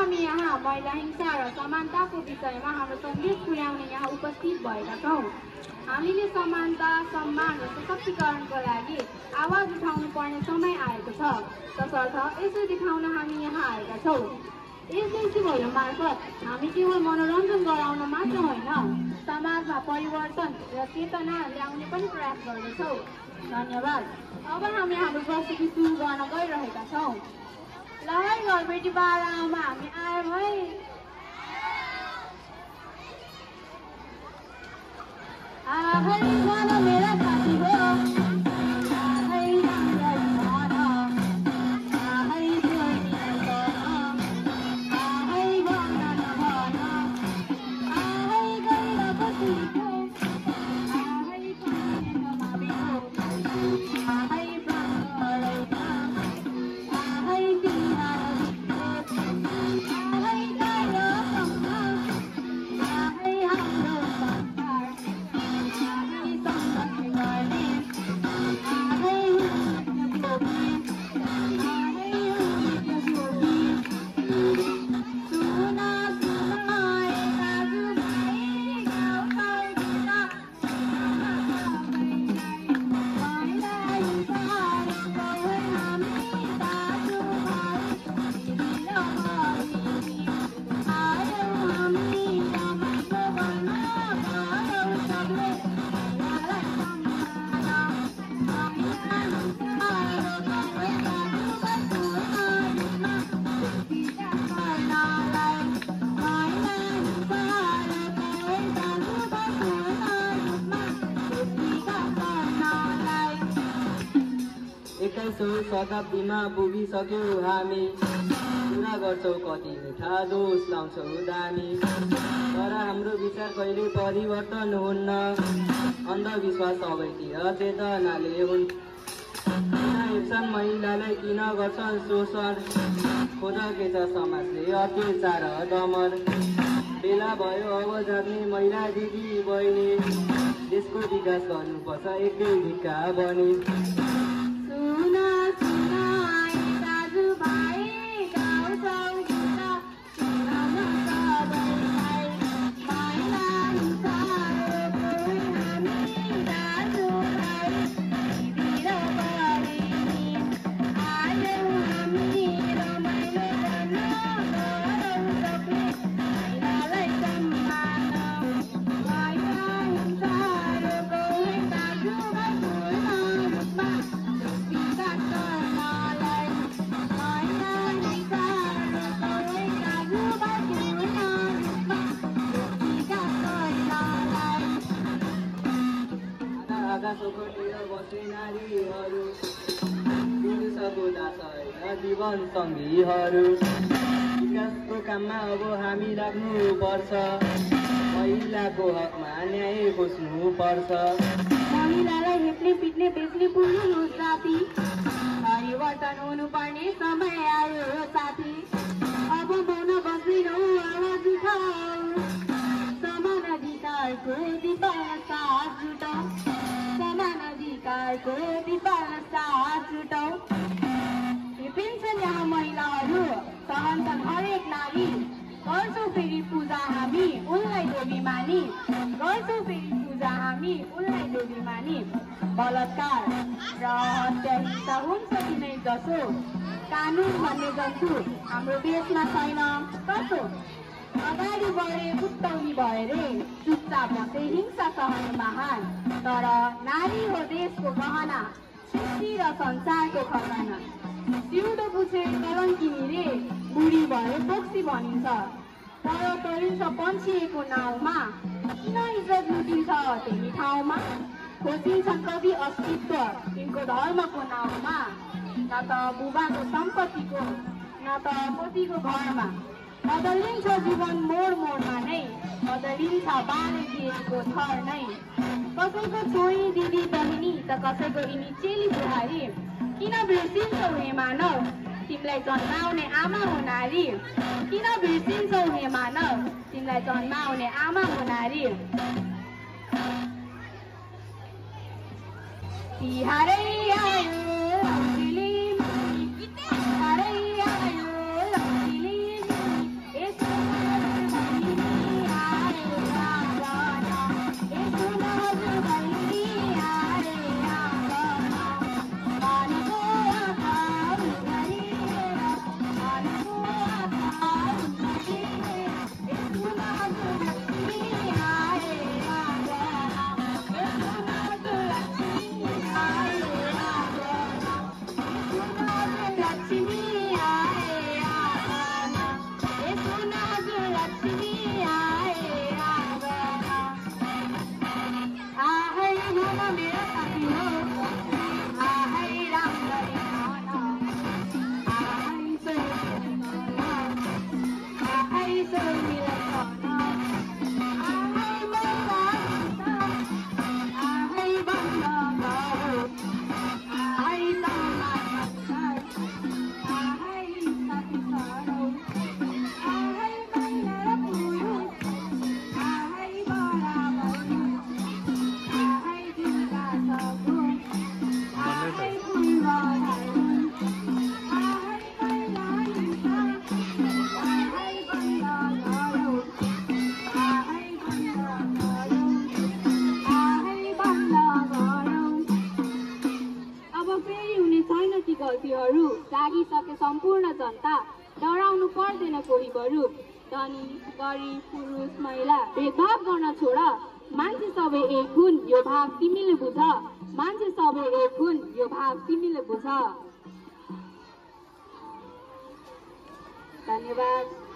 हामी यहाँ महिला हिंसा र समानताको विषयमा हाम्रो सन्देश पुर्याउने यहाँ उपस्थित भएका छौँ। हामीले समानता, सम्मान र सशक्तिकरणको लागि आवाज उठाउनु पर्ने समय आएको छ। तसर्थ यसो देखाउन हामी यहाँ आएका छौँ। यस देउसीभैलो मार्फत हामी केवल मनोरञ्जन गराउन मात्र होइन, समाजमा परिवर्तन र चेतना ल्याउने पनि प्रयास गर्दछौँ। धन्यवाद। अब हामी हाम्रो प्रस्तुति सुरु गर्न गइरहेका छौँ। ल है घरबेटी बाह्रमा हामी आयौँ है। आहै भन मेरा साथी हो, आहै राम्ररी भन, आहै छोड्दिन भन, आहै भन नभन, आहै गएर बसेको, आहै खाने नमावेको, आहै प्राण हराउँछ, आहै तिहार आहै गायो सम्म, आहै हाम्रो संसार, आहै संरक्षण गर्ने, आहै हुर्किन्छ भोगी, आहै हुर्किन्छ भोगी। सुन सुन ए दाजुभाइ, गाउँघरभित्र महिला हिंसा रोकौँ है हामी दाजुभाइ, दिदिलो बहिनी आयौँ हामी रमाइलो गर्न, गरौँ सबले महिलालाई सम्मान। महिला हिंसा रोकौँ है दाजुभाइ पूर्ण रूपमा व्यक्तिगत गर्नलाई, महिला हिंसा रोकौँ है दाजुभाइ पूर्ण रूपमा व्यक्तिगत गर्नलाई। 21औं शताब्दीमा पुगिसक्यौँ हामी, कुरा गर्छौँ कति मिठा, दोष लाउँछौँ दामी, तर हाम्रो विचार कहिले परिवर्तन हुन्न। अन्धविश्वास सबैतिर चेतनाले हुन्। किन हेप्छन् महिलालाई, किन गर्छन् शोषण, खोजेकै छ समाजले अत्याचार दमन। बेला भयो अब जाग्ने महिला दिदी बहिनी, देशको विकास गर्नुपर्छ एकै ढिक्का बनी। सुन सुन ए दाजुभाइ, गाउँ ठाउँतिर सुनाउन सबैलाई, महिला हिंसा रोकौँ है हामी दाजुभाइ, दिदी र बहिनी आयौँ हामी रमाइलो गर्न, गरौँ सबले महिलालाई सम्मान। महिला हिंसा रोकौँ है दाजुभाइ पूर्ण रूपमा व्यक्तिगत गर्नलाई, महिला हिंसा रोकौँ है दाजुभाइ पूर्ण रूपमा व्यक्तिगत गर्नलाई। आधा आकाश ओखटेर बसे नारीहरू, पुरुषको दास होइन जीवन सङ्गीहरू। विकासको काममा अब हामी लाग्नुपर्छ, महिलाको हकमा न्याय खोज्नुपर्छ। महिलालाई हेप्ने पिट्ने बेच्ने पुग्नु हो साथी, परिवर्तन हुनुपर्ने समय आयो हो साथी। अब मौन बस्दैनौँ, आवाज उठाऊ, समान अधिकारको दिपाल्न साथ जुटौँ, समान अधिकारको दिपाल्न साथ जुटौँ। हेपिन्छन् यहाँ महिलाहरू, सहन्छन् हरेक नारी, गर्छौँ फेरि पूजा हामी उनलाई देवी मानी, गर्छौँ फेरि पूजा हामी उनलाई देवी मानी। बलात्कार र हत्या हिंसा हुन्छ किनै जसो, कानुन भन्ने जन्तु हाम्रो देशमा छैन कसो। अगाडि बढे उत्तौली भए रे, चुपचाप बसे हिंसा सहने महान। तर नारी हो देशको गहना, सृष्टि र संसारको खजाना। सिउँदो पुछे कलङ्किनी रे, बुढी भए बोक्सी भनिन्छ। तर गरिन्छ पन्छिएको नाउँमा, किन इज्जत लुटिन्छ त्यही ठाउँमा। खोजिन्छन् कवि अस्तित्व तिनको धर्मको नाउँमा, न त बुबाको सम्पत्तिको न त पतिको घरमा। बदलिन्छ जीवन मोड मोडमा नै, बदलिन्छ बाले दिएको थर नै। कसैको छोरी दिदी बहिनी त कसैको यिनी चेली बुहारी। किन बिर्सिन्छौ हे मानव, तिमीलाई जन्माउने आमा हो नारी। किन बिर्सिन्छौ हे मानव, तिमीलाई जन्माउने आमा हो नारी। तिहारै आयो रौसिली, तिहारै आयो रौसिली, शक्तिहरू जागिसके सम्पूर्ण जनता डराउनु पर्दैन कोही बरु धनी गरिब पुरुष महिला भेदभाव गर्न छोड मान्छे सबै एक हुन् यो भाव तिमीले बुझ मान्छे सबै एक हुन् यो भाव तिमीले बुझ। धन्यवाद।